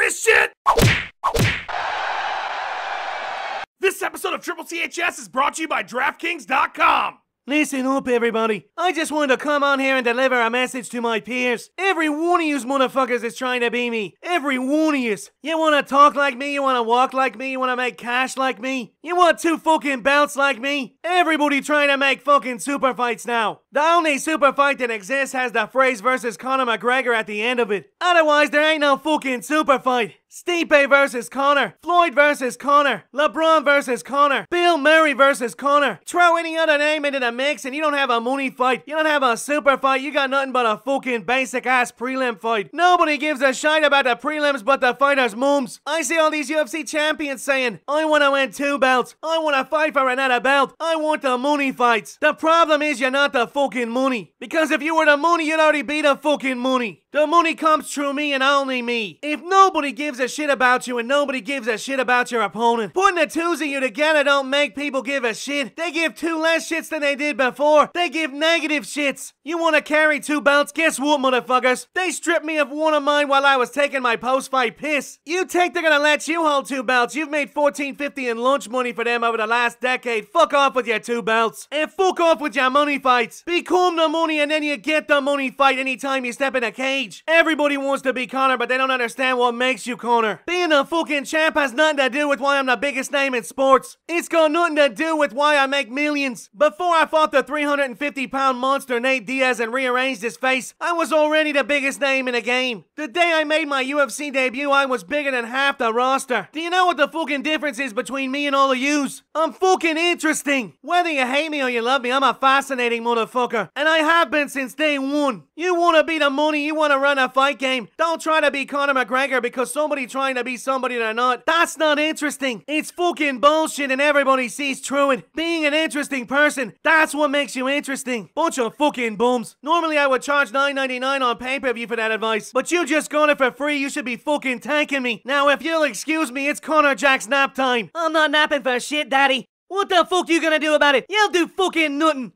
this shit? This episode of Triple CHS is brought to you by DraftKings.com. Listen up, everybody. I just wanted to come on here and deliver a message to my peers. Every one of yous motherfuckers is trying to be me. Every one of yous. You wanna talk like me, you wanna walk like me, you wanna make cash like me. You want 2 fucking belts like me. Everybody trying to make fucking super fights now. The only super fight that exists has the phrase versus Conor McGregor at the end of it. Otherwise, there ain't no fucking super fight. Stipe versus Conor, Floyd versus Conor, LeBron versus Conor, Bill Murray versus Conor. Throw any other name into the mix and you don't have a money fight, you don't have a super fight, you got nothing but a fucking basic ass prelim fight. Nobody gives a shite about the prelims but the fighters' mums. I see all these UFC champions saying, I want to win 2 belts, I want to fight for another belt, I want the money fights. The problem is you're not the fucking money. Because if you were the money, you'd already be the fucking money. The money comes through me and only me. If nobody gives a shit about you and nobody gives a shit about your opponent, putting the twos of you together don't make people give a shit. They give 2 less shits than they did before. They give negative shits. You want to carry 2 belts? Guess what, motherfuckers? They stripped me of one of mine while I was taking my post-fight piss. You think they're gonna let you hold 2 belts? You've made $14.50 in lunch money for them over the last decade. Fuck off with your 2 belts. And fuck off with your money fights. Become the money and then you get the money fight anytime you step in a cage. Everybody wants to be Conor, but they don't understand what makes you Conor. Being a fucking champ has nothing to do with why I'm the biggest name in sports. It's got nothing to do with why I make millions. Before I fought the 350-pound monster Nate Diaz and rearranged his face, I was already the biggest name in the game. The day I made my UFC debut, I was bigger than half the roster. Do you know what the fucking difference is between me and all of yous? I'm fucking interesting. Whether you hate me or you love me, I'm a fascinating motherfucker. And I have been since day one. You wanna be the money, you wanna run a fight game. Don't try to be Conor McGregor because somebody trying to be somebody they're not. That's not interesting. It's fucking bullshit and everybody sees through it. Being an interesting person, that's what makes you interesting. Bunch of fucking bums. Normally I would charge $9.99 on pay-per-view for that advice, but you just got it for free. You should be fucking thanking me. Now if you'll excuse me, it's Conor Jack's nap time. I'm not napping for shit, daddy. What the fuck you gonna do about it? You'll do fucking nothing.